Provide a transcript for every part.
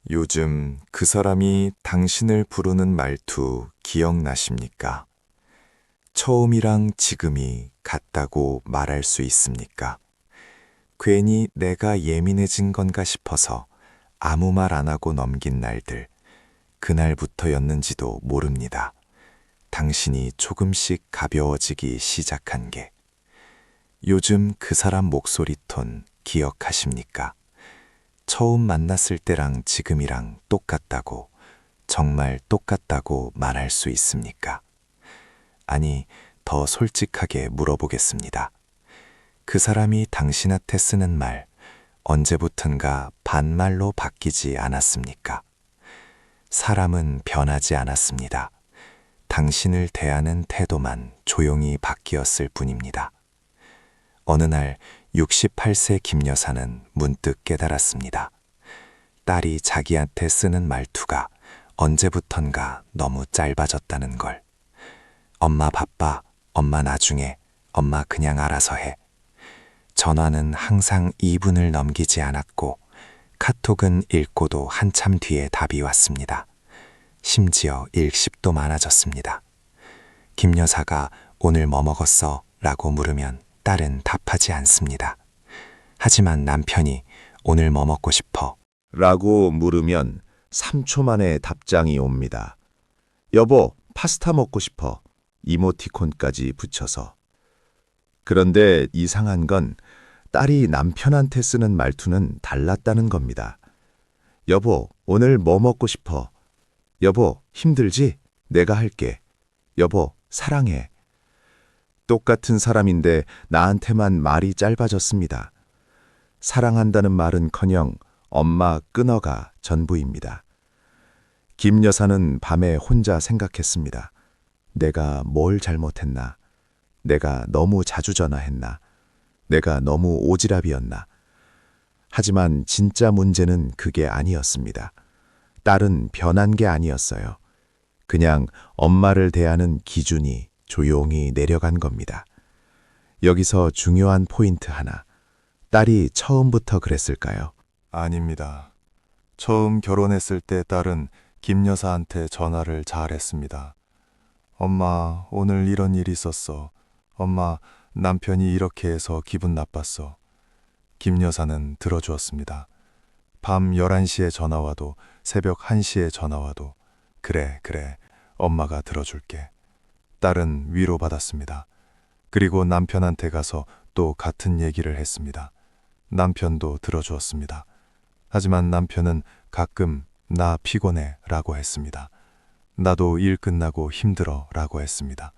요즘 그 사람이 당신을 부르는 말투 기억나십니까? 처음이랑 지금이 같다고 말할 수 있습니까? 괜히 내가 예민해진 건가 싶어서 아무 말 안 하고 넘긴 날들, 그날부터였는지도 모릅니다. 당신이 조금씩 가벼워지기 시작한 게. 요즘 그 사람 목소리 톤 기억하십니까? 처음 만났을 때랑 지금이랑 똑같다고, 정말 똑같다고 말할 수 있습니까? 아니, 더 솔직하게 물어보겠습니다. 그 사람이 당신한테 쓰는 말, 언제부턴가 반말로 바뀌지 않았습니까? 사람은 변하지 않았습니다. 당신을 대하는 태도만 조용히 바뀌었을 뿐입니다. 어느 날 68세 김 여사는 문득 깨달았습니다. 딸이 자기한테 쓰는 말투가 언제부턴가 너무 짧아졌다는 걸. 엄마 바빠, 엄마 나중에, 엄마 그냥 알아서 해. 전화는 항상 2분을 넘기지 않았고 카톡은 읽고도 한참 뒤에 답이 왔습니다. 심지어 일십도 많아졌습니다. 김 여사가 오늘 뭐 먹었어? 라고 물으면 딸은 답하지 않습니다. 하지만 남편이 오늘 뭐 먹고 싶어? 라고 물으면 3초 만에 답장이 옵니다. 여보, 파스타 먹고 싶어. 이모티콘까지 붙여서. 그런데 이상한 건 딸이 남편한테 쓰는 말투는 달랐다는 겁니다. 여보, 오늘 뭐 먹고 싶어? 여보, 힘들지? 내가 할게. 여보, 사랑해. 똑같은 사람인데 나한테만 말이 짧아졌습니다. 사랑한다는 말은커녕 엄마 끊어가 전부입니다. 김 여사는 밤에 혼자 생각했습니다. 내가 뭘 잘못했나? 내가 너무 자주 전화했나? 내가 너무 오지랖이었나? 하지만 진짜 문제는 그게 아니었습니다. 딸은 변한 게 아니었어요. 그냥 엄마를 대하는 기준이 조용히 내려간 겁니다. 여기서 중요한 포인트 하나. 딸이 처음부터 그랬을까요? 아닙니다. 처음 결혼했을 때 딸은 김 여사한테 전화를 잘 했습니다. 엄마, 오늘 이런 일이 있었어. 엄마, 남편이 이렇게 해서 기분 나빴어. 김 여사는 들어주었습니다. 밤 11시에 전화 와도 새벽 1시에 전화 와도 그래, 엄마가 들어줄게. 딸은 위로받았습니다. 그리고 남편한테 가서 또 같은 얘기를 했습니다. 남편도 들어주었습니다. 하지만 남편은 가끔 나 피곤해 라고 했습니다. 나도 일 끝나고 힘들어 라고 했습니다.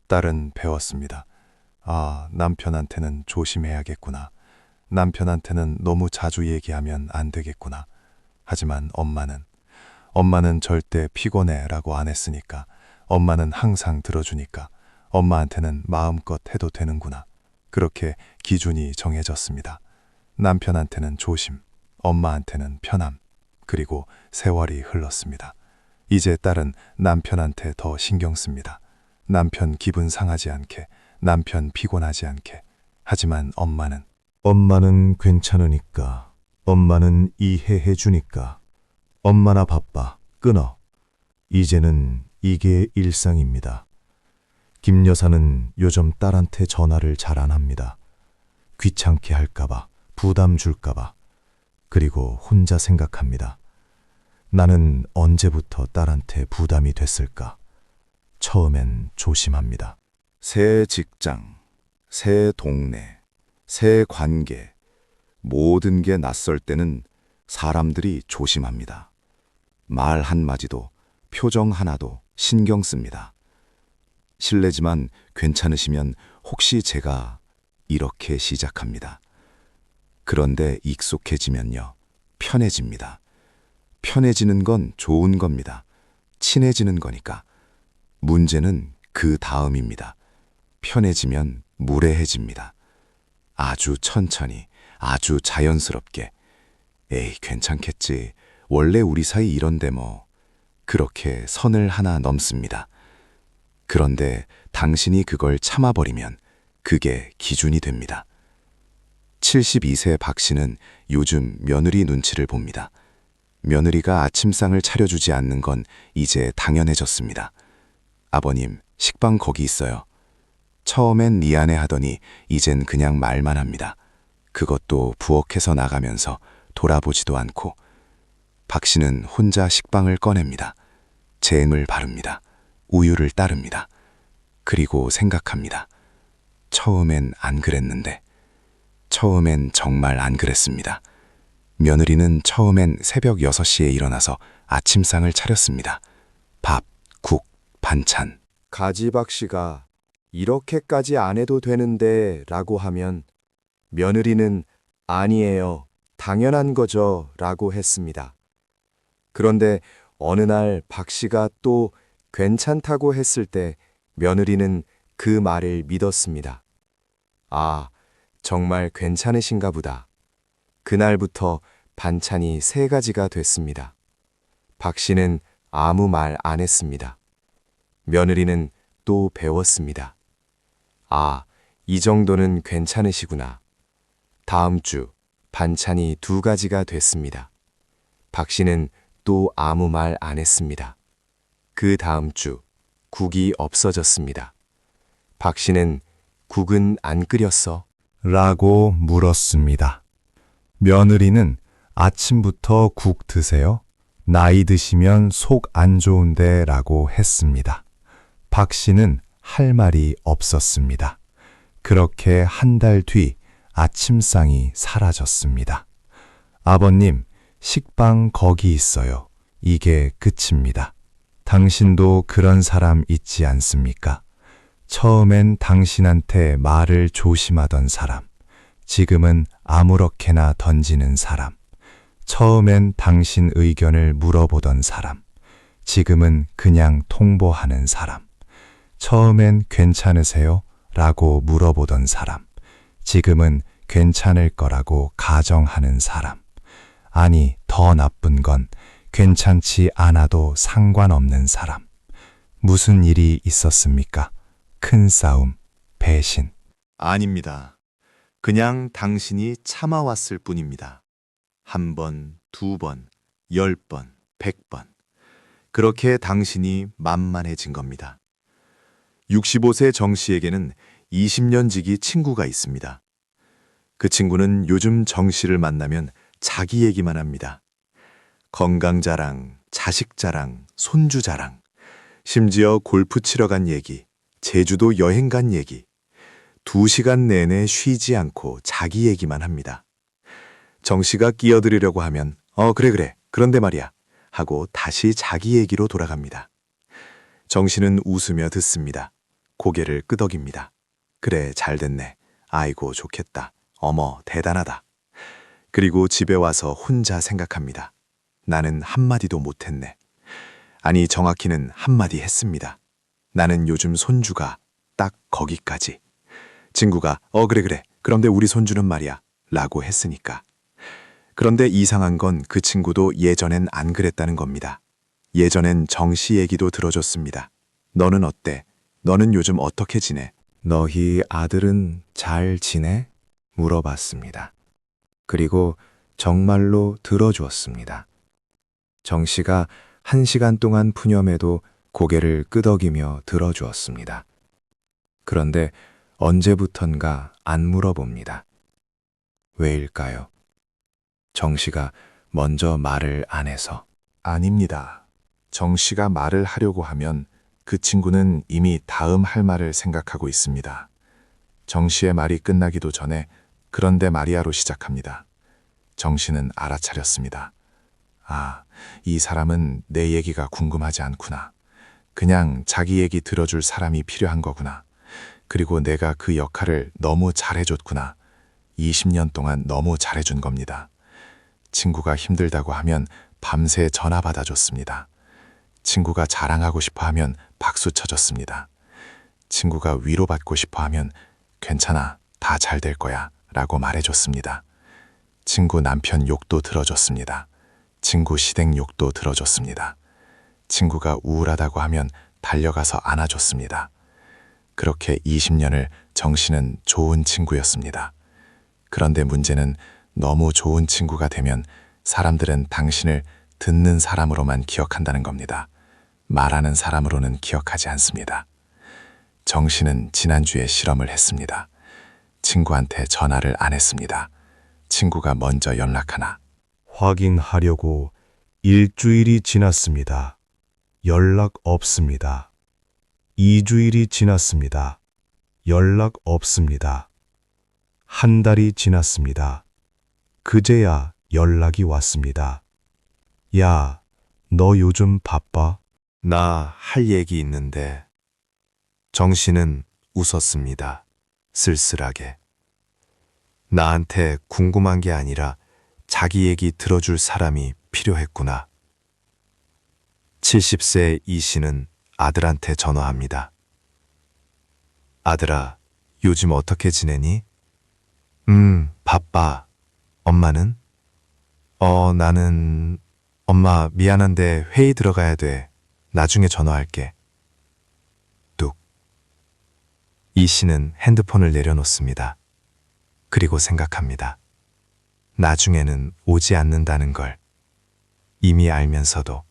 딸은 배웠습니다. 아, 남편한테는 조심해야겠구나. 남편한테는 너무 자주 얘기하면 안 되겠구나. 하지만 엄마는 절대 피곤해 라고 안 했으니까, 엄마는 항상 들어주니까 엄마한테는 마음껏 해도 되는구나. 그렇게 기준이 정해졌습니다. 남편한테는 조심, 엄마한테는 편함, 그리고 세월이 흘렀습니다. 이제 딸은 남편한테 더 신경 씁니다. 남편 기분 상하지 않게, 남편 피곤하지 않게. 하지만 엄마는 괜찮으니까, 엄마는 이해해 주니까, 엄마나 바빠, 끊어. 이제는 이게 일상입니다. 김 여사는 요즘 딸한테 전화를 잘 안 합니다. 귀찮게 할까봐, 부담 줄까봐. 그리고 혼자 생각합니다. 나는 언제부터 딸한테 부담이 됐을까? 처음엔 조심합니다. 새 직장, 새 동네, 새 관계, 모든 게 낯설 때는 사람들이 조심합니다. 말 한마디도, 표정 하나도 신경 씁니다. 실례지만 괜찮으시면 혹시 제가 이렇게 시작합니다. 그런데 익숙해지면요, 편해집니다. 편해지는 건 좋은 겁니다. 친해지는 거니까. 문제는 그 다음입니다. 편해지면 무례해집니다. 아주 천천히, 아주 자연스럽게. 에이, 괜찮겠지. 원래 우리 사이 이런데 뭐. 그렇게 선을 하나 넘습니다. 그런데 당신이 그걸 참아버리면 그게 기준이 됩니다. 72세 박 씨는 요즘 며느리 눈치를 봅니다. 며느리가 아침상을 차려주지 않는 건 이제 당연해졌습니다. 아버님, 식빵 거기 있어요. 처음엔 미안해 하더니 이젠 그냥 말만 합니다. 그것도 부엌에서 나가면서 돌아보지도 않고. 박 씨는 혼자 식빵을 꺼냅니다. 잼을 바릅니다. 우유를 따릅니다. 그리고 생각합니다. 처음엔 안 그랬는데. 처음엔 정말 안 그랬습니다. 며느리는 처음엔 새벽 6시에 일어나서 아침상을 차렸습니다. 밥, 국, 반찬. 가지박 씨가 이렇게까지 안 해도 되는데 라고 하면 며느리는 아니에요. 당연한 거죠. 라고 했습니다. 그런데 어느 날 박 씨가 또 괜찮다고 했을 때 며느리는 그 말을 믿었습니다. 아, 정말 괜찮으신가 보다. 그날부터 반찬이 3가지가 됐습니다. 박 씨는 아무 말 안 했습니다. 며느리는 또 배웠습니다. 아, 이 정도는 괜찮으시구나. 다음 주 반찬이 2가지가 됐습니다. 박 씨는 또 아무 말 안 했습니다. 그 다음 주 국이 없어졌습니다. 박 씨는 국은 안 끓였어? 라고 물었습니다. 며느리는 아침부터 국 드세요? 나이 드시면 속 안 좋은데 라고 했습니다. 박 씨는 할 말이 없었습니다. 그렇게 한 달 뒤 아침상이 사라졌습니다. 아버님, 식빵 거기 있어요. 이게 끝입니다. 당신도 그런 사람 있지 않습니까? 처음엔 당신한테 말을 조심하던 사람, 지금은 아무렇게나 던지는 사람, 처음엔 당신 의견을 물어보던 사람, 지금은 그냥 통보하는 사람, 처음엔 괜찮으세요? 라고 물어보던 사람, 지금은 괜찮을 거라고 가정하는 사람. 아니, 더 나쁜 건 괜찮지 않아도 상관없는 사람. 무슨 일이 있었습니까? 큰 싸움, 배신. 아닙니다. 그냥 당신이 참아왔을 뿐입니다. 1번, 2번, 10번, 100번. 그렇게 당신이 만만해진 겁니다. 65세 정 씨에게는 20년 지기 친구가 있습니다. 그 친구는 요즘 정 씨를 만나면 자기 얘기만 합니다. 건강 자랑, 자식 자랑, 손주 자랑, 심지어 골프 치러 간 얘기, 제주도 여행 간 얘기, 2시간 내내 쉬지 않고 자기 얘기만 합니다. 정 씨가 끼어들으려고 하면 그래, 그런데 말이야 하고 다시 자기 얘기로 돌아갑니다. 정 씨는 웃으며 듣습니다. 고개를 끄덕입니다. 그래, 잘 됐네. 아이고, 좋겠다. 어머, 대단하다. 그리고 집에 와서 혼자 생각합니다. 나는 한마디도 못했네. 아니, 정확히는 한마디 했습니다. 나는 요즘 손주가 딱 거기까지. 친구가 그래, 그런데 우리 손주는 말이야 라고 했으니까. 그런데 이상한 건 그 친구도 예전엔 안 그랬다는 겁니다. 예전엔 정 씨 얘기도 들어줬습니다. 너는 어때? 너는 요즘 어떻게 지내? 너희 아들은 잘 지내? 물어봤습니다. 그리고 정말로 들어주었습니다. 정 씨가 1시간 동안 푸념해도 고개를 끄덕이며 들어주었습니다. 그런데 언제부턴가 안 물어봅니다. 왜일까요? 정 씨가 먼저 말을 안 해서. 아닙니다. 정 씨가 말을 하려고 하면 그 친구는 이미 다음 할 말을 생각하고 있습니다. 정 씨의 말이 끝나기도 전에 그런데 말이야로 시작합니다. 정 씨는 알아차렸습니다. 아, 이 사람은 내 얘기가 궁금하지 않구나. 그냥 자기 얘기 들어줄 사람이 필요한 거구나. 그리고 내가 그 역할을 너무 잘해줬구나. 20년 동안 너무 잘해준 겁니다. 친구가 힘들다고 하면 밤새 전화 받아줬습니다. 친구가 자랑하고 싶어 하면 박수 쳐줬습니다. 친구가 위로받고 싶어 하면 괜찮아, 다 잘 될 거야 라고 말해줬습니다. 친구 남편 욕도 들어줬습니다. 친구 시댁 욕도 들어줬습니다. 친구가 우울하다고 하면 달려가서 안아줬습니다. 그렇게 20년을 정 씨는 좋은 친구였습니다. 그런데 문제는 너무 좋은 친구가 되면 사람들은 당신을 듣는 사람으로만 기억한다는 겁니다. 말하는 사람으로는 기억하지 않습니다. 정 씨는 지난주에 실험을 했습니다. 친구한테 전화를 안 했습니다. 친구가 먼저 연락하나 확인하려고 일주일이 지났습니다. 연락 없습니다. 2주일이 지났습니다. 연락 없습니다. 한 달이 지났습니다. 그제야 연락이 왔습니다. 야, 너 요즘 바빠? 나 할 얘기 있는데. 정 씨는 웃었습니다. 쓸쓸하게. 나한테 궁금한 게 아니라 자기 얘기 들어줄 사람이 필요했구나. 70세 이 씨는 아들한테 전화합니다. 아들아, 요즘 어떻게 지내니? 바빠. 엄마는? 나는... 엄마, 미안한데 회의 들어가야 돼. 나중에 전화할게. 뚝. 이 씨는 핸드폰을 내려놓습니다. 그리고 생각합니다. 나중에는 오지 않는다는 걸 이미 알면서도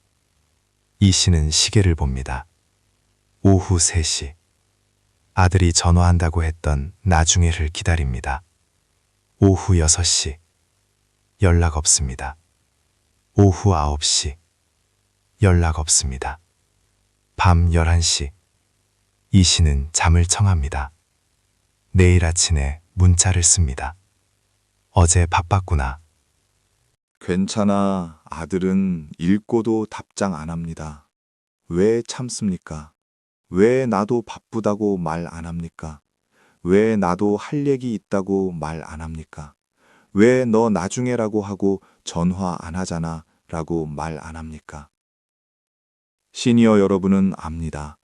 이 씨는 시계를 봅니다. 오후 3시. 아들이 전화한다고 했던 나중에를 기다립니다. 오후 6시. 연락 없습니다. 오후 9시. 연락 없습니다. 밤 11시. 이 씨는 잠을 청합니다. 내일 아침에 문자를 씁니다. 어제 바빴구나. 괜찮아. 아들은 읽고도 답장 안 합니다. 왜 참습니까? 왜 나도 바쁘다고 말 안 합니까? 왜 나도 할 얘기 있다고 말 안 합니까? 왜 너 나중에라고 하고 전화 안 하잖아 라고 말 안 합니까? 시니어 여러분은 압니다.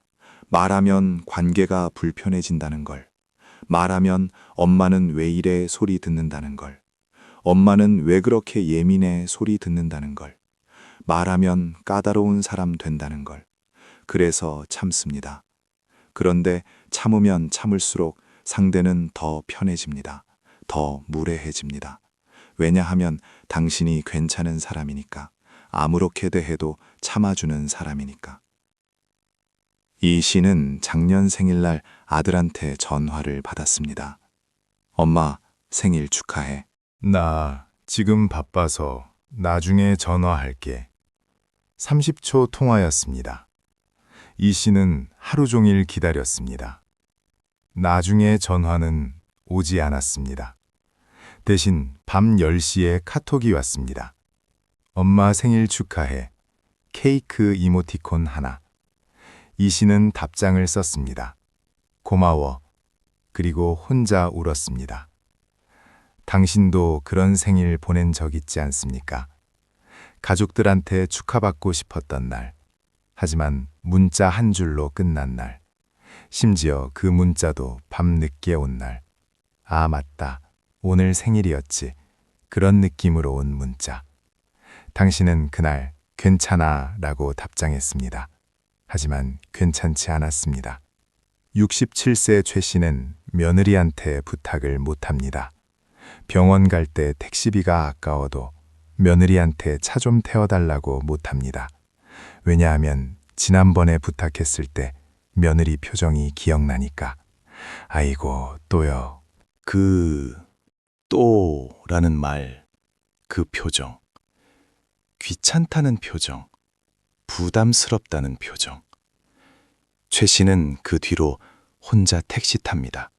말하면 관계가 불편해진다는 걸. 말하면 엄마는 왜 이래 소리 듣는다는 걸. 엄마는 왜 그렇게 예민해 소리 듣는다는 걸. 말하면 까다로운 사람 된다는 걸. 그래서 참습니다. 그런데 참으면 참을수록 상대는 더 편해집니다. 더 무례해집니다. 왜냐하면 당신이 괜찮은 사람이니까. 아무렇게 대해도 참아주는 사람이니까. 이 씨는 작년 생일날 아들한테 전화를 받았습니다. 엄마, 생일 축하해. 나 지금 바빠서 나중에 전화할게. 30초 통화였습니다. 이 씨는 하루 종일 기다렸습니다. 나중에 전화는 오지 않았습니다. 대신 밤 10시에 카톡이 왔습니다. 엄마 생일 축하해. 케이크 이모티콘 하나. 이 씨는 답장을 썼습니다. 고마워. 그리고 혼자 울었습니다. 당신도 그런 생일 보낸 적 있지 않습니까? 가족들한테 축하받고 싶었던 날. 하지만 문자 한 줄로 끝난 날. 심지어 그 문자도 밤늦게 온 날. 아, 맞다. 오늘 생일이었지. 그런 느낌으로 온 문자. 당신은 그날 괜찮아 라고 답장했습니다. 하지만 괜찮지 않았습니다. 67세 최 씨는 며느리한테 부탁을 못합니다. 병원 갈 때 택시비가 아까워도 며느리한테 차 좀 태워달라고 못합니다. 왜냐하면 지난번에 부탁했을 때 며느리 표정이 기억나니까. 아이고, 또요. 또라는 말, 그 표정. 귀찮다는 표정. 부담스럽다는 표정. 최 씨는 그 뒤로 혼자 택시 탑니다.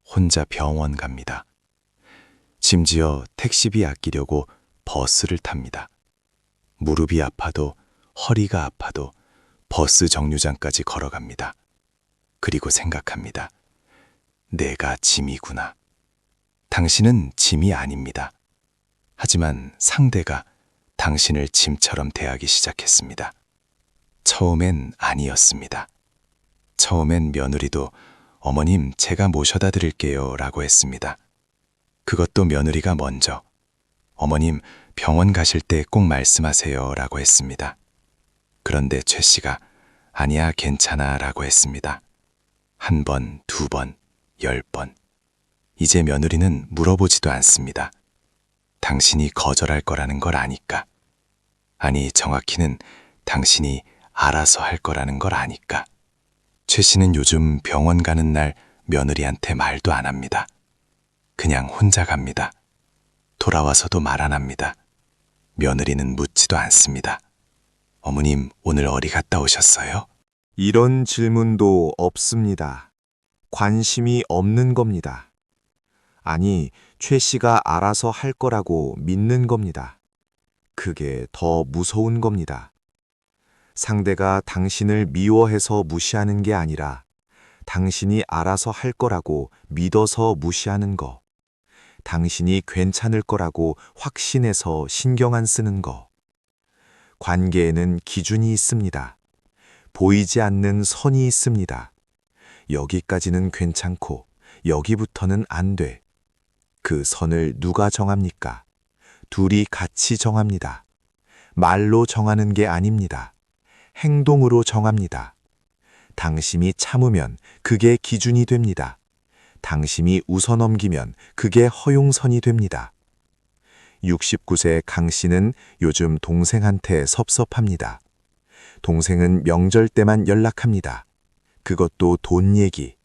혼자 병원 갑니다. 심지어 택시비 아끼려고 버스를 탑니다. 무릎이 아파도 허리가 아파도 버스 정류장까지 걸어갑니다. 그리고 생각합니다. 내가 짐이구나. 당신은 짐이 아닙니다. 하지만 상대가 당신을 짐처럼 대하기 시작했습니다. 처음엔 아니었습니다. 처음엔 며느리도 어머님 제가 모셔다 드릴게요 라고 했습니다. 그것도 며느리가 먼저 어머님 병원 가실 때 꼭 말씀하세요 라고 했습니다. 그런데 최 씨가 아니야 괜찮아 라고 했습니다. 1번, 2번, 10번. 이제 며느리는 물어보지도 않습니다. 당신이 거절할 거라는 걸 아니까. 아니, 정확히는 당신이 알아서 할 거라는 걸 아니까. 최 씨는 요즘 병원 가는 날 며느리한테 말도 안 합니다. 그냥 혼자 갑니다. 돌아와서도 말 안 합니다. 며느리는 묻지도 않습니다. 어머님, 오늘 어디 갔다 오셨어요? 이런 질문도 없습니다. 관심이 없는 겁니다. 아니, 최 씨가 알아서 할 거라고 믿는 겁니다. 그게 더 무서운 겁니다. 상대가 당신을 미워해서 무시하는 게 아니라 당신이 알아서 할 거라고 믿어서 무시하는 거. 당신이 괜찮을 거라고 확신해서 신경 안 쓰는 거. 관계에는 기준이 있습니다. 보이지 않는 선이 있습니다. 여기까지는 괜찮고 여기부터는 안 돼. 그 선을 누가 정합니까? 둘이 같이 정합니다. 말로 정하는 게 아닙니다. 행동으로 정합니다. 당신이 참으면 그게 기준이 됩니다. 당신이 웃어넘기면 그게 허용선이 됩니다. 69세 강 씨는 요즘 동생한테 섭섭합니다. 동생은 명절 때만 연락합니다. 그것도 돈 얘기.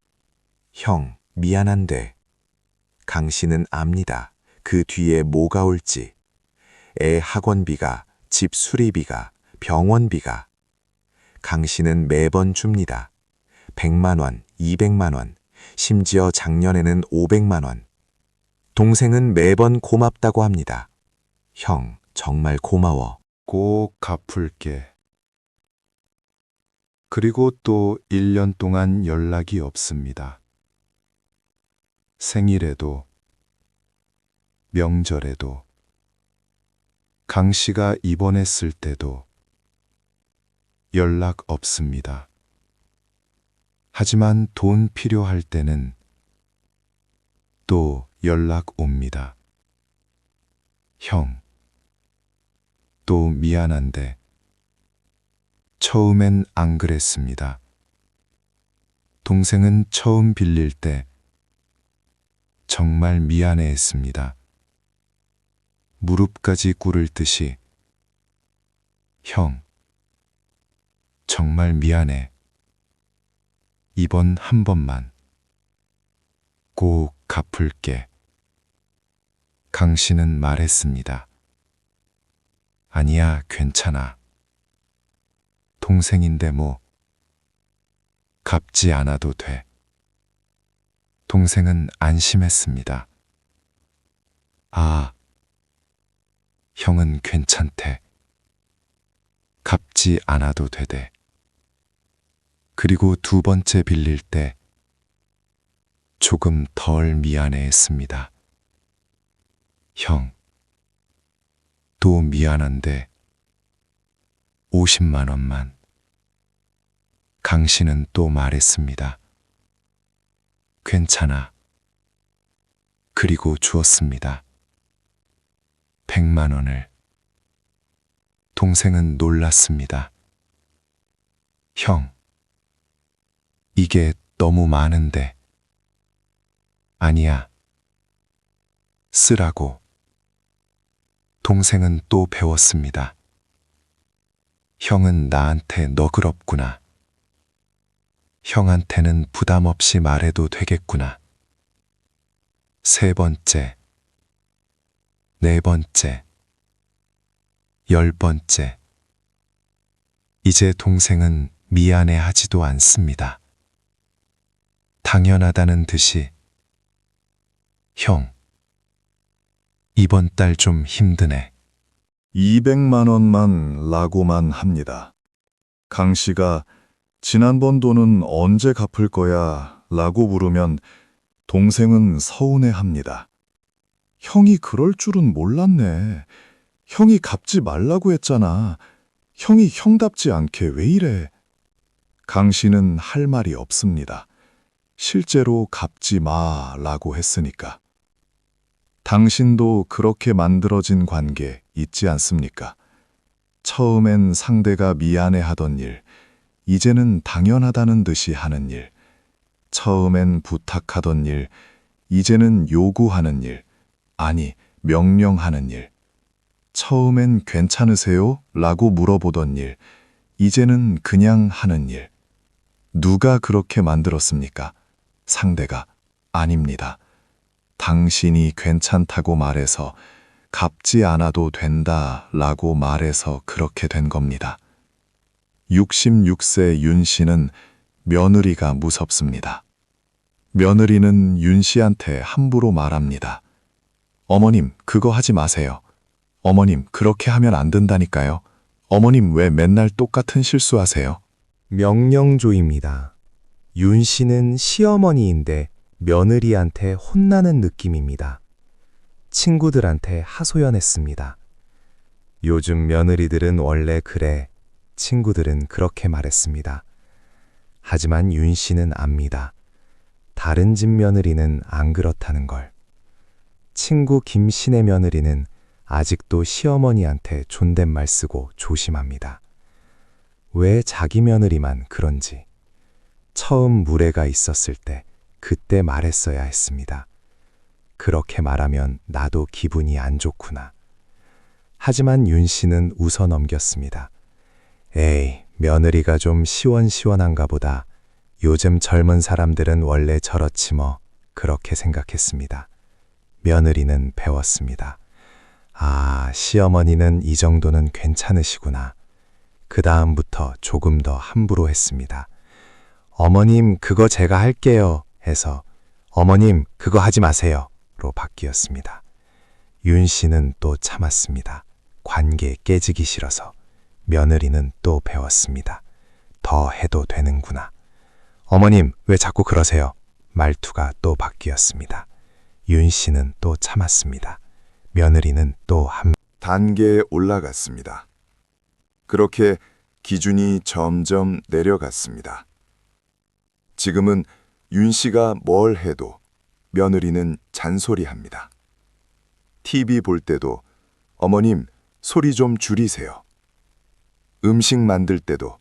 형, 미안한데. 강 씨는 압니다. 그 뒤에 뭐가 올지. 애 학원비가, 집 수리비가, 병원비가. 강 씨는 매번 줍니다. 100만 원, 200만 원, 심지어 작년에는 500만 원. 동생은 매번 고맙다고 합니다. 형, 정말 고마워. 꼭 갚을게. 그리고 또 1년 동안 연락이 없습니다. 생일에도, 명절에도, 강 씨가 입원했을 때도 연락 없습니다. 하지만 돈 필요할 때는 또 연락 옵니다. 형, 또 미안한데 처음엔 안 그랬습니다. 동생은 처음 빌릴 때 정말 미안해했습니다. 무릎까지 꿇을 듯이 형, 정말 미안해. 이번 한 번만 꼭 갚을게. 강 씨는 말했습니다. 아니야, 괜찮아. 동생인데 뭐. 갚지 않아도 돼. 동생은 안심했습니다. 아, 형은 괜찮대. 갚지 않아도 되대. 그리고 두 번째 빌릴 때 조금 덜 미안해했습니다. 형, 또 미안한데 50만 원만. 강 씨는 또 말했습니다. 괜찮아. 그리고 주었습니다. 100만 원을. 동생은 놀랐습니다. 형, 이게 너무 많은데. 아니야. 쓰라고. 동생은 또 배웠습니다. 형은 나한테 너그럽구나. 형한테는 부담 없이 말해도 되겠구나. 세 번째, 네 번째, 10번째. 이제 동생은 미안해 하지도 않습니다. 당연하다는 듯이 형, 이번 달 좀 힘드네. 200만 원만 라고만 합니다. 강 씨가 지난번 돈은 언제 갚을 거야 라고 물으면 동생은 서운해 합니다. 형이 그럴 줄은 몰랐네. 형이 갚지 말라고 했잖아. 형이 형답지 않게 왜 이래? 강 씨는 할 말이 없습니다. 실제로 갚지 마라고 했으니까. 당신도 그렇게 만들어진 관계 있지 않습니까? 처음엔 상대가 미안해하던 일, 이제는 당연하다는 듯이 하는 일. 처음엔 부탁하던 일, 이제는 요구하는 일, 아니 명령하는 일. 처음엔 괜찮으세요? 라고 물어보던 일, 이제는 그냥 하는 일. 누가 그렇게 만들었습니까? 상대가 아닙니다. 당신이 괜찮다고 말해서 갚지 않아도 된다 라고 말해서 그렇게 된 겁니다. 66세 윤 씨는 며느리가 무섭습니다. 며느리는 윤 씨한테 함부로 말합니다. 어머님, 그거 하지 마세요. 어머님, 그렇게 하면 안 된다니까요. 어머님, 왜 맨날 똑같은 실수하세요? 명령조입니다. 윤 씨는 시어머니인데 며느리한테 혼나는 느낌입니다. 친구들한테 하소연했습니다. 요즘 며느리들은 원래 그래. 친구들은 그렇게 말했습니다. 하지만 윤 씨는 압니다. 다른 집 며느리는 안 그렇다는 걸. 친구 김씨네 며느리는 아직도 시어머니한테 존댓말 쓰고 조심합니다. 왜 자기 며느리만 그런지. 처음 무례가 있었을 때 그때 말했어야 했습니다. 그렇게 말하면 나도 기분이 안 좋구나. 하지만 윤 씨는 웃어 넘겼습니다. 에이, 며느리가 좀 시원시원한가 보다. 요즘 젊은 사람들은 원래 저렇지 뭐. 그렇게 생각했습니다. 며느리는 배웠습니다. 아, 시어머니는 이 정도는 괜찮으시구나. 그 다음부터 조금 더 함부로 했습니다. 어머님, 그거 제가 할게요. 해서 어머님, 그거 하지 마세요. 로 바뀌었습니다. 윤 씨는 또 참았습니다. 관계 깨지기 싫어서. 며느리는 또 배웠습니다. 더 해도 되는구나. 어머님, 왜 자꾸 그러세요? 말투가 또 바뀌었습니다. 윤 씨는 또 참았습니다. 며느리는 또 단계에 올라갔습니다. 그렇게 기준이 점점 내려갔습니다. 지금은 윤 씨가 뭘 해도 며느리는 잔소리합니다. TV 볼 때도 어머님, 소리 좀 줄이세요. 음식 만들 때도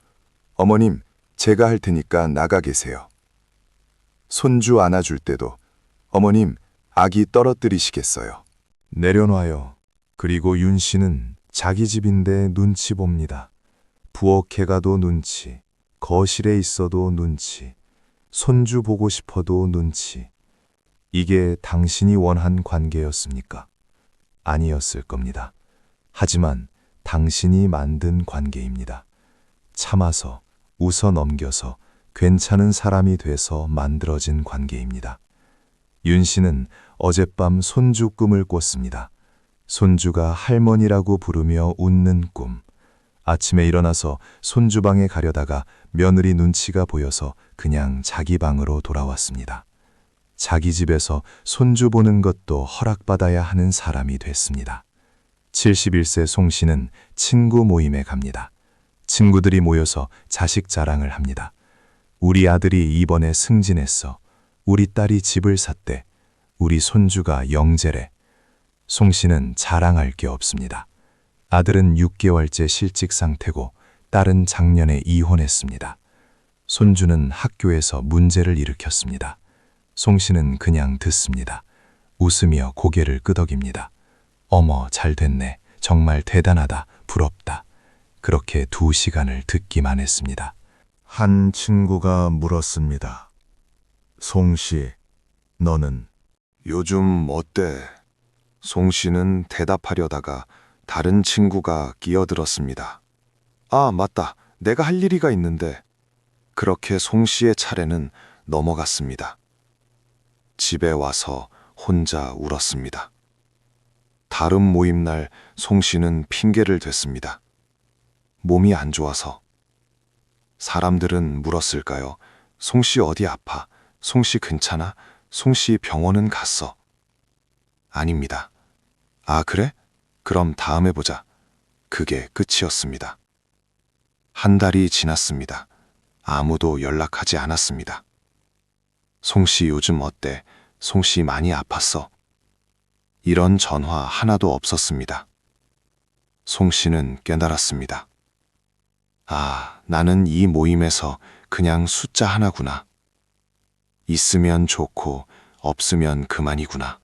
어머님, 제가 할 테니까 나가 계세요. 손주 안아줄 때도 어머님, 아기 떨어뜨리시겠어요. 내려놔요. 그리고 윤 씨는 자기 집인데 눈치 봅니다. 부엌에 가도 눈치, 거실에 있어도 눈치, 손주 보고 싶어도 눈치. 이게 당신이 원한 관계였습니까? 아니었을 겁니다. 하지만 당신이 만든 관계입니다. 참아서, 웃어 넘겨서 괜찮은 사람이 돼서 만들어진 관계입니다. 윤 씨는 어젯밤 손주 꿈을 꿨습니다. 손주가 할머니라고 부르며 웃는 꿈. 아침에 일어나서 손주 방에 가려다가 며느리 눈치가 보여서 그냥 자기 방으로 돌아왔습니다. 자기 집에서 손주 보는 것도 허락받아야 하는 사람이 됐습니다. 71세 송 씨는 친구 모임에 갑니다. 친구들이 모여서 자식 자랑을 합니다. 우리 아들이 이번에 승진했어. 우리 딸이 집을 샀대. 우리 손주가 영재래. 송 씨는 자랑할 게 없습니다. 아들은 6개월째 실직 상태고 딸은 작년에 이혼했습니다. 손주는 학교에서 문제를 일으켰습니다. 송 씨는 그냥 듣습니다. 웃으며 고개를 끄덕입니다. 어머, 잘 됐네. 정말 대단하다. 부럽다. 그렇게 2시간을 듣기만 했습니다. 한 친구가 물었습니다. 송 씨, 너는? 요즘 어때? 송 씨는 대답하려다가 다른 친구가 끼어들었습니다. 아, 맞다. 내가 할 일이가 있는데. 그렇게 송 씨의 차례는 넘어갔습니다. 집에 와서 혼자 울었습니다. 다른 모임 날 송 씨는 핑계를 댔습니다. 몸이 안 좋아서. 사람들은 물었을까요? 송 씨 어디 아파? 송 씨 괜찮아? 송 씨 병원은 갔어? 아닙니다. 아, 그래? 그럼 다음에 보자. 그게 끝이었습니다. 한 달이 지났습니다. 아무도 연락하지 않았습니다. 송 씨 요즘 어때? 송 씨 많이 아팠어? 이런 전화 하나도 없었습니다. 송 씨는 깨달았습니다. 아, 나는 이 모임에서 그냥 숫자 하나구나. 있으면 좋고 없으면 그만이구나.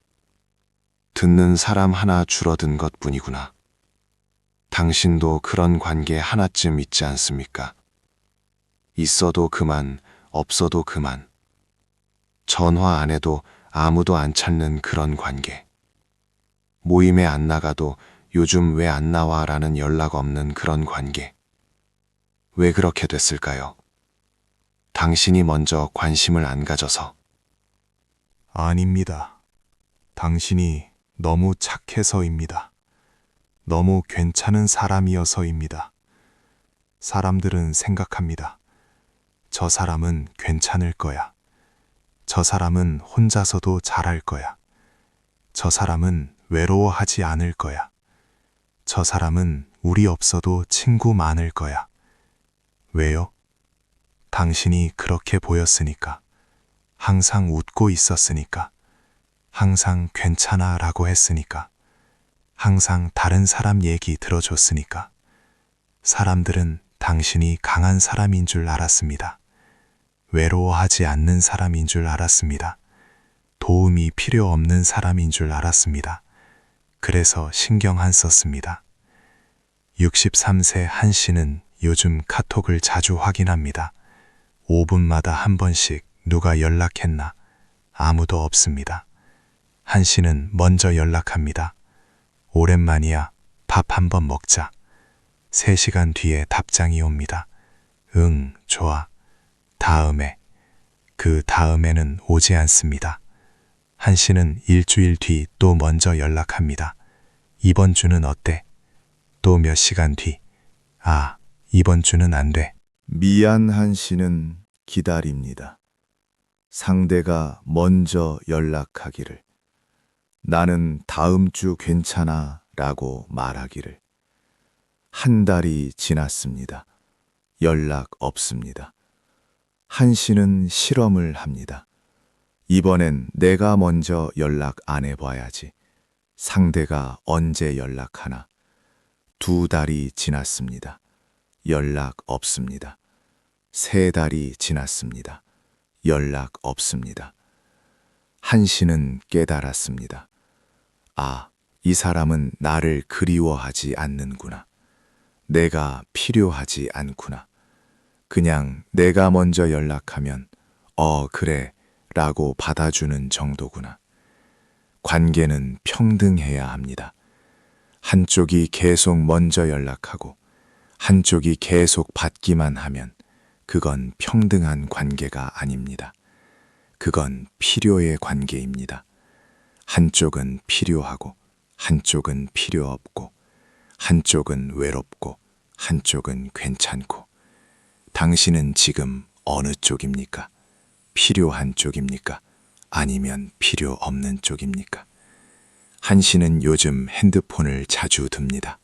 듣는 사람 하나 줄어든 것뿐이구나. 당신도 그런 관계 하나쯤 있지 않습니까? 있어도 그만, 없어도 그만. 전화 안 해도 아무도 안 찾는 그런 관계. 모임에 안 나가도 요즘 왜 안 나와? 라는 연락 없는 그런 관계. 왜 그렇게 됐을까요? 당신이 먼저 관심을 안 가져서. 아닙니다. 당신이 너무 착해서입니다. 너무 괜찮은 사람이어서입니다. 사람들은 생각합니다. 저 사람은 괜찮을 거야. 저 사람은 혼자서도 잘할 거야. 저 사람은 외로워하지 않을 거야. 저 사람은 우리 없어도 친구 많을 거야. 왜요? 당신이 그렇게 보였으니까. 항상 웃고 있었으니까. 항상 괜찮아 라고 했으니까. 항상 다른 사람 얘기 들어줬으니까. 사람들은 당신이 강한 사람인 줄 알았습니다. 외로워하지 않는 사람인 줄 알았습니다. 도움이 필요 없는 사람인 줄 알았습니다. 그래서 신경 안 썼습니다. 63세 한 씨는 요즘 카톡을 자주 확인합니다. 5분마다 한 번씩 누가 연락했나? 아무도 없습니다. 한 씨는 먼저 연락합니다. 오랜만이야. 밥 한번 먹자. 3시간 뒤에 답장이 옵니다. 응, 좋아. 다음에. 그 다음에는 오지 않습니다. 한 씨는 일주일 뒤 또 먼저 연락합니다. 이번 주는 어때? 또 몇 시간 뒤. 아, 이번 주는 안 돼. 미안한 씨는 기다립니다. 상대가 먼저 연락하기를. 나는 다음 주 괜찮아 라고 말하기를. 한 달이 지났습니다. 연락 없습니다. 한 씨는 실험을 합니다. 이번엔 내가 먼저 연락 안 해봐야지. 상대가 언제 연락하나. 2달이 지났습니다. 연락 없습니다. 3달이 지났습니다. 연락 없습니다. 한 씨는 깨달았습니다. 아, 이 사람은 나를 그리워하지 않는구나. 내가 필요하지 않구나. 그냥 내가 먼저 연락하면 그래 라고 받아주는 정도구나. 관계는 평등해야 합니다. 한쪽이 계속 먼저 연락하고 한쪽이 계속 받기만 하면 그건 평등한 관계가 아닙니다. 그건 필요의 관계입니다. 한쪽은 필요하고 한쪽은 필요 없고 한쪽은 외롭고 한쪽은 괜찮고. 당신은 지금 어느 쪽입니까? 필요한 쪽입니까? 아니면 필요 없는 쪽입니까? 한 씨는 요즘 핸드폰을 자주 듭니다.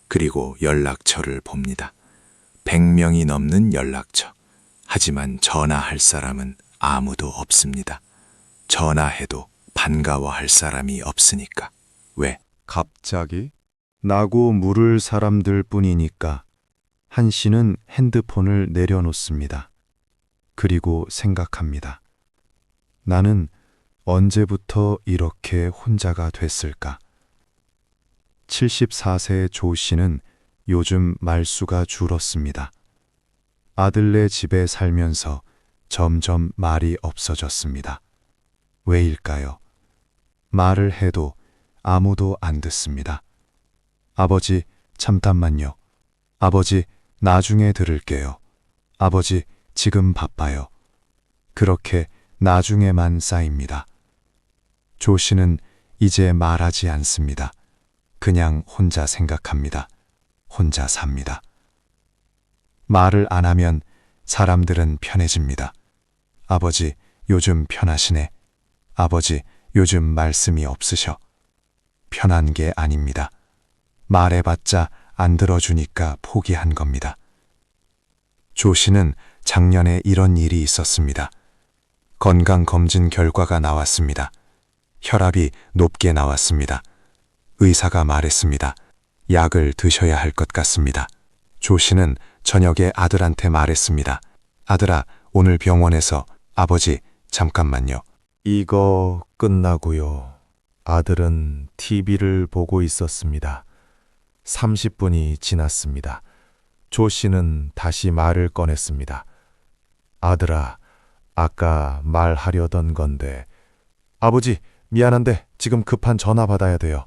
그리고 연락처를 봅니다. 100명이 넘는 연락처. 하지만 전화할 사람은 아무도 없습니다. 전화해도 반가워할 사람이 없으니까. 왜? 갑자기? 나고 물을 사람들 뿐이니까. 한 씨는 핸드폰을 내려놓습니다. 그리고 생각합니다. 나는 언제부터 이렇게 혼자가 됐을까? 74세 조 씨는 요즘 말수가 줄었습니다. 아들네 집에 살면서 점점 말이 없어졌습니다. 왜일까요? 말을 해도 아무도 안 듣습니다. 아버지, 잠깐만요. 아버지, 나중에 들을게요. 아버지, 지금 바빠요. 그렇게 나중에만 쌓입니다. 조 씨는 이제 말하지 않습니다. 그냥 혼자 생각합니다. 혼자 삽니다. 말을 안 하면 사람들은 편해집니다. 아버지, 요즘 편하시네. 아버지, 요즘 말씀이 없으셔. 편한 게 아닙니다. 말해봤자 안 들어주니까 포기한 겁니다. 조 씨는 작년에 이런 일이 있었습니다. 건강검진 결과가 나왔습니다. 혈압이 높게 나왔습니다. 의사가 말했습니다. 약을 드셔야 할 것 같습니다. 조 씨는 저녁에 아들한테 말했습니다. 아들아, 오늘 병원에서. 아버지, 잠깐만요. 이거 끝나고요. 아들은 TV를 보고 있었습니다. 30분이 지났습니다. 조 씨는 다시 말을 꺼냈습니다. 아들아, 아까 말하려던 건데. 아버지, 미안한데 지금 급한 전화 받아야 돼요.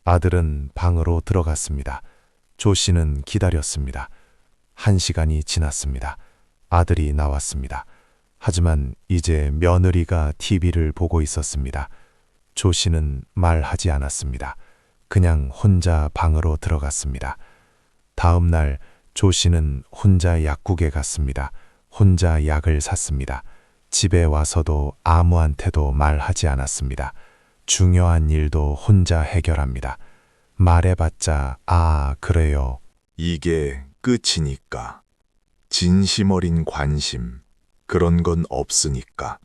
아들은 방으로 들어갔습니다. 조 씨는 기다렸습니다. 1시간이 지났습니다. 아들이 나왔습니다. 하지만 이제 며느리가 TV를 보고 있었습니다. 조 씨는 말하지 않았습니다. 그냥 혼자 방으로 들어갔습니다. 다음 날 조 씨는 혼자 약국에 갔습니다. 혼자 약을 샀습니다. 집에 와서도 아무한테도 말하지 않았습니다. 중요한 일도 혼자 해결합니다. 말해봤자 그래요. 이게 끝이니까. 진심 어린 관심, 그런 건 없으니까.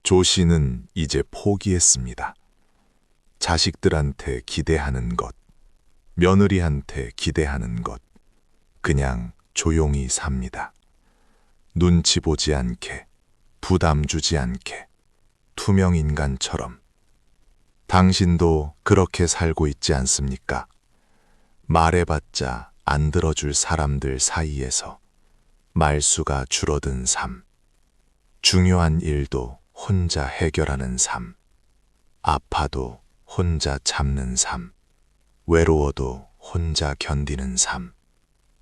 조 씨는 이제 포기했습니다. 자식들한테 기대하는 것, 며느리한테 기대하는 것, 그냥 조용히 삽니다. 눈치 보지 않게, 부담 주지 않게, 투명 인간처럼. 당신도 그렇게 살고 있지 않습니까? 말해봤자 안 들어줄 사람들 사이에서 말수가 줄어든 삶. 중요한 일도 혼자 해결하는 삶. 아파도 혼자 참는 삶. 외로워도 혼자 견디는 삶.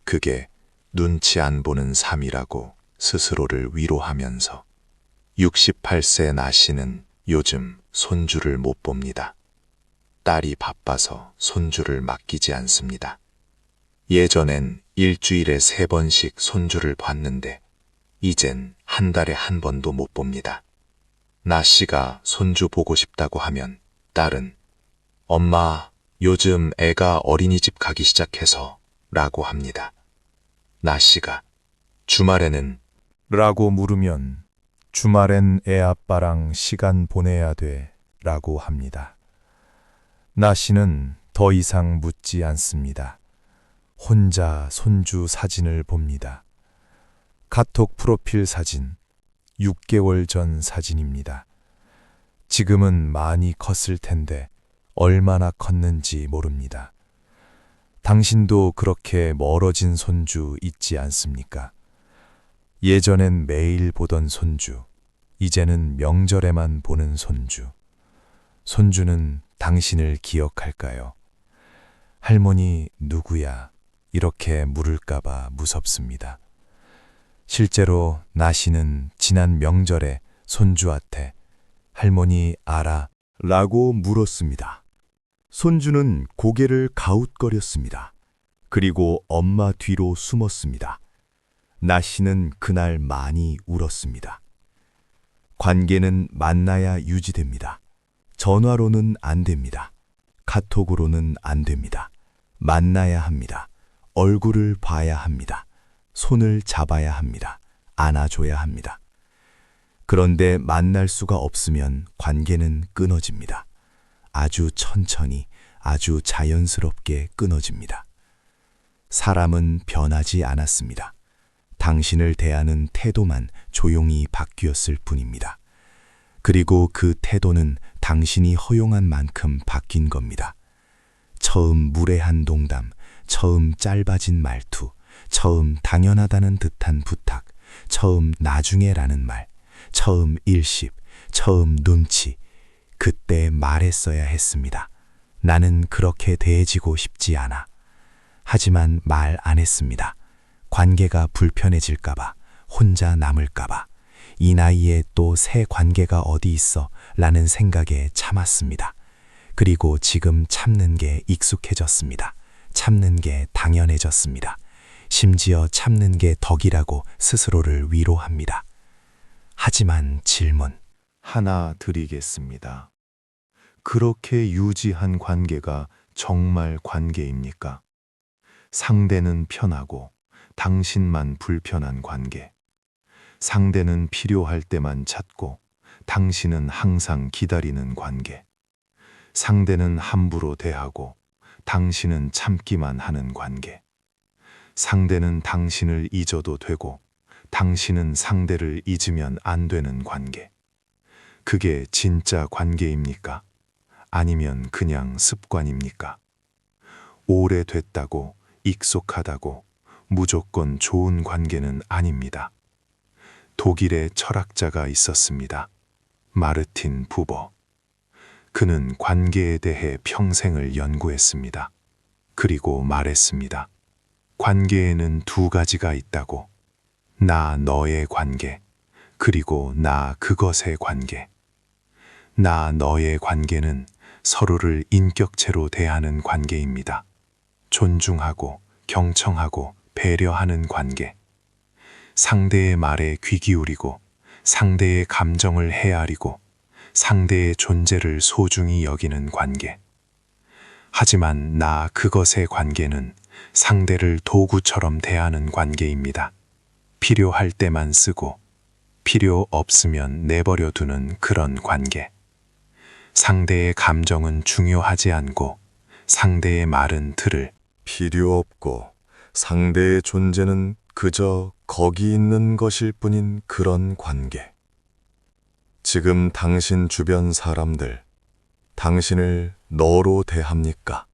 그게 눈치 안 보는 삶이라고 스스로를 위로하면서 68세 나씨는 요즘 손주를 못 봅니다. 딸이 바빠서 손주를 맡기지 않습니다. 예전엔 일주일에 3번씩 손주를 봤는데 이젠 한 달에 1번도 못 봅니다. 나씨가 손주 보고 싶다고 하면 딸은 엄마, 요즘 애가 어린이집 가기 시작해서 라고 합니다. 나씨가 주말에는 라고 물으면 주말엔 애 아빠랑 시간 보내야 돼 라고 합니다. 나 씨는 더 이상 묻지 않습니다. 혼자 손주 사진을 봅니다. 카톡 프로필 사진, 6개월 전 사진입니다. 지금은 많이 컸을 텐데 얼마나 컸는지 모릅니다. 당신도 그렇게 멀어진 손주 있지 않습니까? 예전엔 매일 보던 손주, 이제는 명절에만 보는 손주. 손주는 당신을 기억할까요? 할머니 누구야? 이렇게 물을까봐 무섭습니다. 실제로 나씨는 지난 명절에 손주한테 할머니 알아? 라고 물었습니다. 손주는 고개를 가웃거렸습니다. 그리고 엄마 뒤로 숨었습니다. 나씨는 그날 많이 울었습니다. 관계는 만나야 유지됩니다. 전화로는 안 됩니다. 카톡으로는 안 됩니다. 만나야 합니다. 얼굴을 봐야 합니다. 손을 잡아야 합니다. 안아줘야 합니다. 그런데 만날 수가 없으면 관계는 끊어집니다. 아주 천천히, 아주 자연스럽게 끊어집니다. 사람은 변하지 않았습니다. 당신을 대하는 태도만 조용히 바뀌었을 뿐입니다. 그리고 그 태도는 당신이 허용한 만큼 바뀐 겁니다. 처음 무례한 농담, 처음 짧아진 말투, 처음 당연하다는 듯한 부탁, 처음 나중에라는 말, 처음 일십, 처음 눈치. 그때 말했어야 했습니다. 나는 그렇게 대해지고 싶지 않아. 하지만 말 안 했습니다. 관계가 불편해질까봐, 혼자 남을까봐, 이 나이에 또 새 관계가 어디 있어? 라는 생각에 참았습니다. 그리고 지금 참는 게 익숙해졌습니다. 참는 게 당연해졌습니다. 심지어 참는 게 덕이라고 스스로를 위로합니다. 하지만 질문. 하나 드리겠습니다. 그렇게 유지한 관계가 정말 관계입니까? 상대는 편하고 당신만 불편한 관계. 상대는 필요할 때만 찾고 당신은 항상 기다리는 관계. 상대는 함부로 대하고 당신은 참기만 하는 관계. 상대는 당신을 잊어도 되고 당신은 상대를 잊으면 안 되는 관계. 그게 진짜 관계입니까? 아니면 그냥 습관입니까? 오래됐다고, 익숙하다고, 무조건 좋은 관계는 아닙니다. 독일의 철학자가 있었습니다. 마르틴 부버. 그는 관계에 대해 평생을 연구했습니다. 그리고 말했습니다. 관계에는 두 가지가 있다고. 나 너의 관계, 그리고 나 그것의 관계. 나 너의 관계는 서로를 인격체로 대하는 관계입니다. 존중하고 경청하고 배려하는 관계. 상대의 말에 귀 기울이고 상대의 감정을 헤아리고 상대의 존재를 소중히 여기는 관계. 하지만 나 그것의 관계는 상대를 도구처럼 대하는 관계입니다. 필요할 때만 쓰고 필요 없으면 내버려 두는 그런 관계. 상대의 감정은 중요하지 않고 상대의 말은 들을 필요 없고 상대의 존재는 그저 거기 있는 것일 뿐인 그런 관계. 지금 당신 주변 사람들, 당신을 너로 대합니까?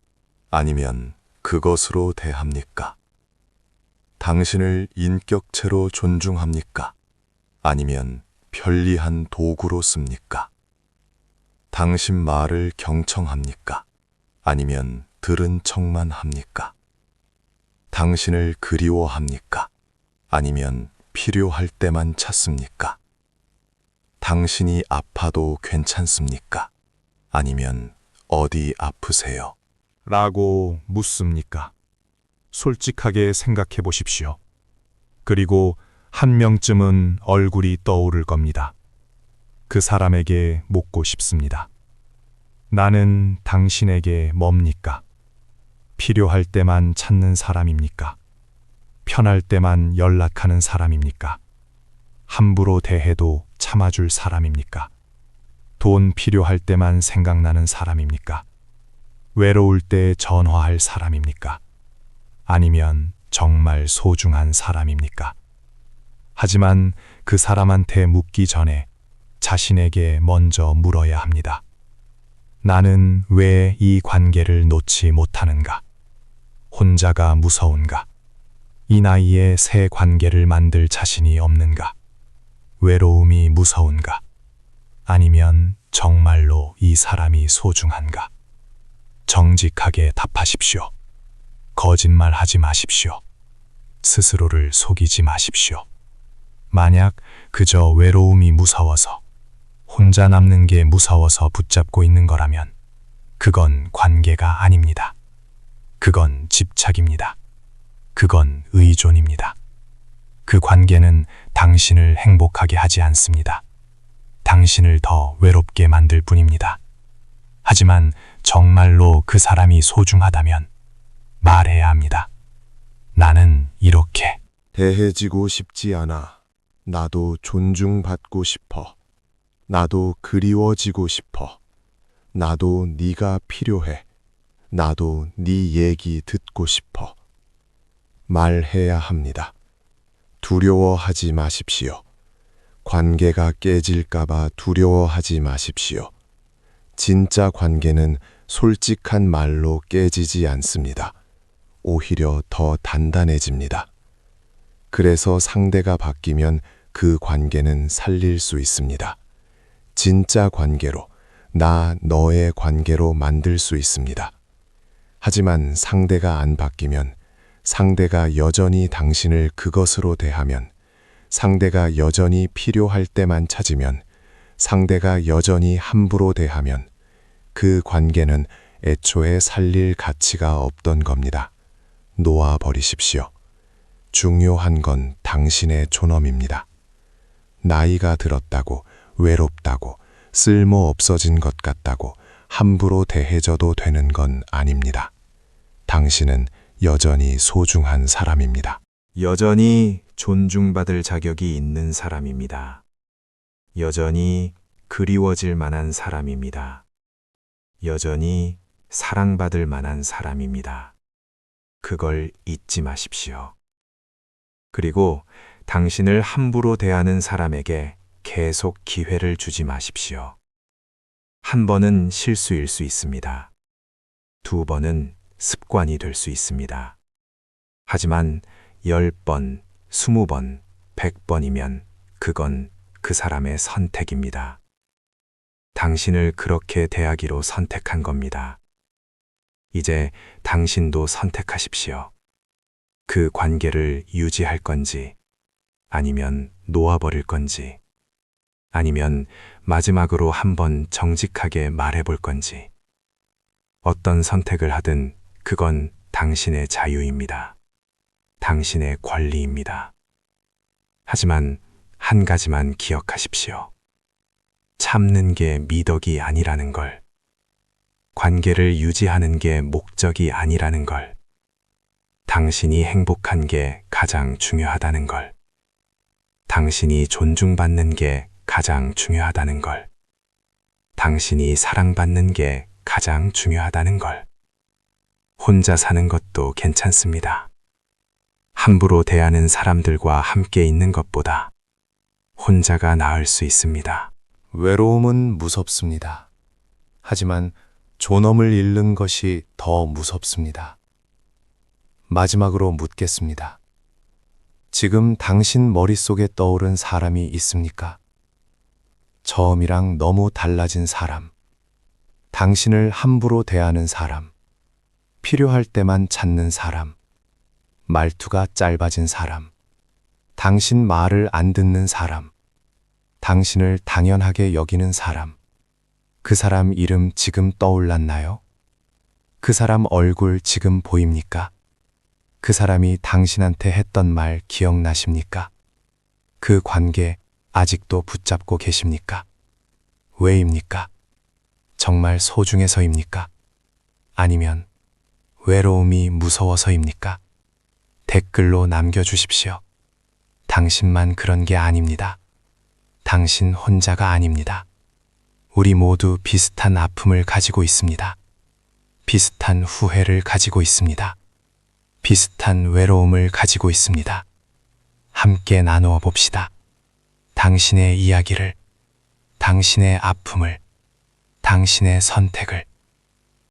아니면 그것으로 대합니까? 당신을 인격체로 존중합니까? 아니면 편리한 도구로 씁니까? 당신 말을 경청합니까? 아니면 들은 척만 합니까? 당신을 그리워합니까? 아니면 필요할 때만 찾습니까? 당신이 아파도 괜찮습니까? 아니면 어디 아프세요? 라고 묻습니까? 솔직하게 생각해 보십시오. 그리고 한 명쯤은 얼굴이 떠오를 겁니다. 그 사람에게 묻고 싶습니다. 나는 당신에게 뭡니까? 필요할 때만 찾는 사람입니까? 편할 때만 연락하는 사람입니까? 함부로 대해도 참아줄 사람입니까? 돈 필요할 때만 생각나는 사람입니까? 외로울 때 전화할 사람입니까? 아니면 정말 소중한 사람입니까? 하지만 그 사람한테 묻기 전에 자신에게 먼저 물어야 합니다. 나는 왜 이 관계를 놓지 못하는가? 혼자가 무서운가? 이 나이에 새 관계를 만들 자신이 없는가? 외로움이 무서운가? 아니면 정말로 이 사람이 소중한가? 정직하게 답하십시오. 거짓말하지 마십시오. 스스로를 속이지 마십시오. 만약 그저 외로움이 무서워서, 혼자 남는 게 무서워서 붙잡고 있는 거라면 그건 관계가 아닙니다. 그건 집착입니다. 그건 의존입니다. 그 관계는 당신을 행복하게 하지 않습니다. 당신을 더 외롭게 만들 뿐입니다. 하지만 정말로 그 사람이 소중하다면 말해야 합니다. 나는 이렇게 대해지고 싶지 않아. 나도 존중받고 싶어. 나도 그리워지고 싶어. 나도 네가 필요해. 나도 네 얘기 듣고 싶어. 말해야 합니다. 두려워하지 마십시오. 관계가 깨질까봐 두려워하지 마십시오. 진짜 관계는 솔직한 말로 깨지지 않습니다. 오히려 더 단단해집니다. 그래서 상대가 바뀌면 그 관계는 살릴 수 있습니다. 진짜 관계로, 나 너의 관계로 만들 수 있습니다. 하지만 상대가 안 바뀌면, 상대가 여전히 당신을 그것으로 대하면, 상대가 여전히 필요할 때만 찾으면, 상대가 여전히 함부로 대하면 그 관계는 애초에 살릴 가치가 없던 겁니다. 놓아버리십시오. 중요한 건 당신의 존엄입니다. 나이가 들었다고, 외롭다고, 쓸모 없어진 것 같다고 함부로 대해져도 되는 건 아닙니다. 당신은 여전히 소중한 사람입니다. 여전히 존중받을 자격이 있는 사람입니다. 여전히 그리워질 만한 사람입니다. 여전히 사랑받을 만한 사람입니다. 그걸 잊지 마십시오. 그리고 당신을 함부로 대하는 사람에게 계속 기회를 주지 마십시오. 한 번은 실수일 수 있습니다. 두 번은 습관이 될 수 있습니다. 하지만 10번, 20번, 100번이면 그건 그 사람의 선택입니다. 당신을 그렇게 대하기로 선택한 겁니다. 이제 당신도 선택하십시오. 그 관계를 유지할 건지, 아니면 놓아버릴 건지, 아니면 마지막으로 한번 정직하게 말해볼 건지. 어떤 선택을 하든 그건 당신의 자유입니다. 당신의 권리입니다. 하지만 한 가지만 기억하십시오. 참는 게 미덕이 아니라는 걸, 관계를 유지하는 게 목적이 아니라는 걸, 당신이 행복한 게 가장 중요하다는 걸, 당신이 존중받는 게 가장 중요하다는 걸, 당신이 사랑받는 게 가장 중요하다는 걸. 혼자 사는 것도 괜찮습니다. 함부로 대하는 사람들과 함께 있는 것보다 혼자가 나을 수 있습니다. 외로움은 무섭습니다. 하지만 존엄을 잃는 것이 더 무섭습니다. 마지막으로 묻겠습니다. 지금 당신 머릿속에 떠오른 사람이 있습니까? 처음이랑 너무 달라진 사람, 당신을 함부로 대하는 사람, 필요할 때만 찾는 사람, 말투가 짧아진 사람, 당신 말을 안 듣는 사람, 당신을 당연하게 여기는 사람, 그 사람 이름 지금 떠올랐나요? 그 사람 얼굴 지금 보입니까? 그 사람이 당신한테 했던 말 기억나십니까? 그 관계 아직도 붙잡고 계십니까? 왜입니까? 정말 소중해서입니까? 아니면 외로움이 무서워서입니까? 댓글로 남겨주십시오. 당신만 그런 게 아닙니다. 당신 혼자가 아닙니다. 우리 모두 비슷한 아픔을 가지고 있습니다. 비슷한 후회를 가지고 있습니다. 비슷한 외로움을 가지고 있습니다. 함께 나누어 봅시다. 당신의 이야기를, 당신의 아픔을, 당신의 선택을.